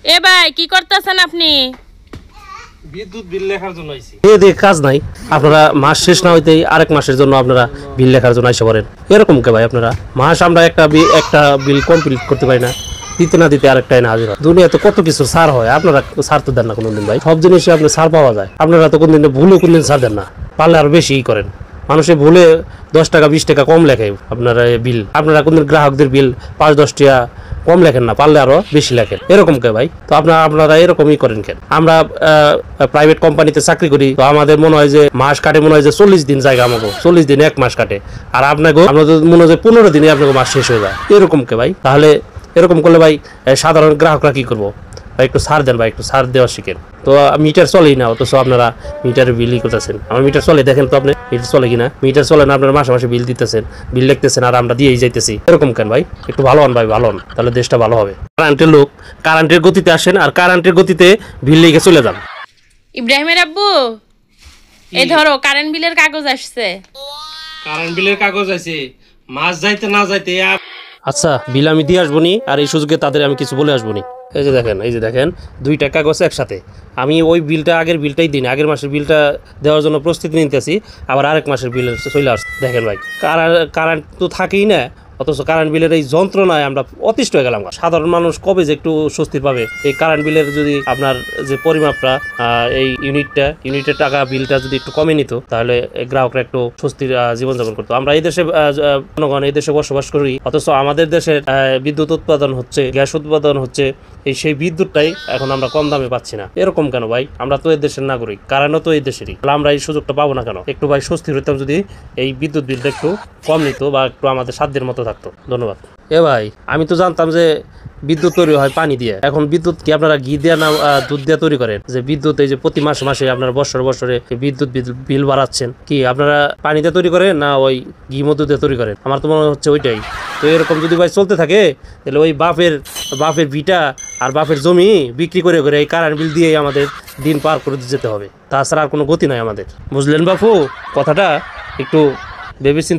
এ ভাই কি করতেছেন আপনি? বিদ্যুৎ বিল লেখার জন্য আইছি। এদের কাজ নাই, আপনারা মাস শেষ না হইতেই আরেক মাসের জন্য আপনারা বিল লেখার জন্য এসে পড়েন। এরকম কে ভাই? আপনারা মাস আমরা একটা বিল কমপ্লিট করতে পারি না, দিতে না দিতে আরেকটাই না হাজির হয়। দুনিয়াতে কত কিছু ছাড় হয়, আপনারা ছাড় তো দেন না কোনোদিন ভাই। সব জিনিসে আপনার ছাড় পাওয়া যায়, আপনারা তো কোনদিন ভুলেও কোনদিন ছাড় দেন না, পারলে আরো বেশিই করেন। মানুষের ভুলে 10 টাকা 20 টাকা কম লেখে আপনারা বিল, আপনারা কোনদিন গ্রাহকদের বিল 5-10 টাকা কম লেখেন না, পারলে আরো বেশি লেখেন। এরকম কে ভাই? তো আপনারা এরকমই করেন কেন? আমরা প্রাইভেট কোম্পানিতে চাকরি করি, তো আমাদের মনে হয় যে মাস কাটে, মনে হয় যে 40 দিন জায়গা, আমাকে 40 দিন 1 মাস কাটে, আর আপনাকে আপনাদের মনে হয় যে 15 দিনে আপনাকে মাস শেষ হয়ে যায়। এরকম কে ভাই? তাহলে এরকম করলে ভাই সাধারণ গ্রাহকরা কি করবো ভাই? একটু ছাড় দেন ভাই, একটু ছাড় দেওয়া শিখেন। তো মিটার চলেই না, অথচ আপনারা মিটারে বিলই করতেছেন। আমার মিটার চলে, দেখেন তো আপনি মিটার চলে কিনা। মিটার চলে না, আপনারা মাসে মাসে বিল দিতেছেন, বিল লিখতেছেন, আর আমরা দিয়েই যাইতেছি। এরকম কেন ভাই? একটু ভালো হন ভাই, ভালো হন, তাহলে দেশটা ভালো হবে। কারেন্টের লোক কারেন্টের গতিতে আসেন, আর কারেন্টের গতিতে বিল লিখে চলে যান। ইব্রাহিমের আব্বু, এই ধরো কারেন্ট বিলের কাগজ আসছে। কারেন্ট বিলের কাগজ আছে, মাস যাইতে না যাইতে আচ্ছা, বিল আমি দিয়ে আসবো নি, আর এই সুযোগে তাদের আমি কিছু বলে আসবো নি। এই যে দেখেন 2টা কাগজ একসাথে। আমি ওই বিলটা আগের বিলটাই দিন, আগের মাসের বিলটা দেওয়ার জন্য প্রস্তুতি নিতেছি, আবার আরেক মাসের বিল চলে আসছে। দেখেন ভাই, কারেন্ট তো থাকেই না, অথচ কারেন্ট বিলের এই যন্ত্রণায় আমরা অতিষ্ঠ হয়ে গেলাম। সাধারণ মানুষ কবে যে একটু স্বস্তি পাবে? এই কারেন্ট বিলের যদি আপনার যে পরিমাপটা, এই ইউনিটের টাকা বিলটা যদি একটু কমে নিত, তাহলে গ্রাহকরা একটু স্বস্তির জীবনযাপন করতো। আমরা এই দেশে জনগণ এই দেশে বসবাস করি, অথচ আমাদের দেশের বিদ্যুৎ উৎপাদন হচ্ছে, গ্যাস উৎপাদন হচ্ছে, সেই বিদ্যুৎটাই এখন আমরা কম দামে পাচ্ছি না। এরকম কেন ভাই? আমরা তো এই দেশের নাগরিক, কারেন্টও তো এই দেশেরই, তাহলে আমরা এই সুযোগটা পাবো না কেন? একটু ভাই স্বস্তির হইতাম যদি এই বিদ্যুৎ বিলটা একটু কম নিত, বা একটু আমাদের সাধ্যের মতো থাকতো। ধন্যবাদ। এ ভাই, আমি তো জানতাম যে বিদ্যুৎ তৈরি হয় পানি দিয়ে। এখন বিদ্যুৎ কি আপনারা ঘি দিয়ে না দুধ দিয়ে তৈরি করেন? যে বিদ্যুৎ এই যে প্রতি মাসে আপনারা বছরে বিদ্যুৎ বিল বাড়াচ্ছেন, কি আপনারা পানি দিয়ে তৈরি করেন না ওই ঘি মধু দিয়ে তৈরি করেন? আমার তো মনে হচ্ছে ওইটাই। তো এরকম যদি ভাই চলতে থাকে, তাহলে ওই বাপের ভিটা আর বাপের জমি বিক্রি করে এই কারেন্ট বিল দিয়েই আমাদের দিন পার করে যেতে হবে। তাছাড়া আর কোনো গতি নাই আমাদের। বুঝলেন বাপু কথাটা? একটু ভেবেচিন্তে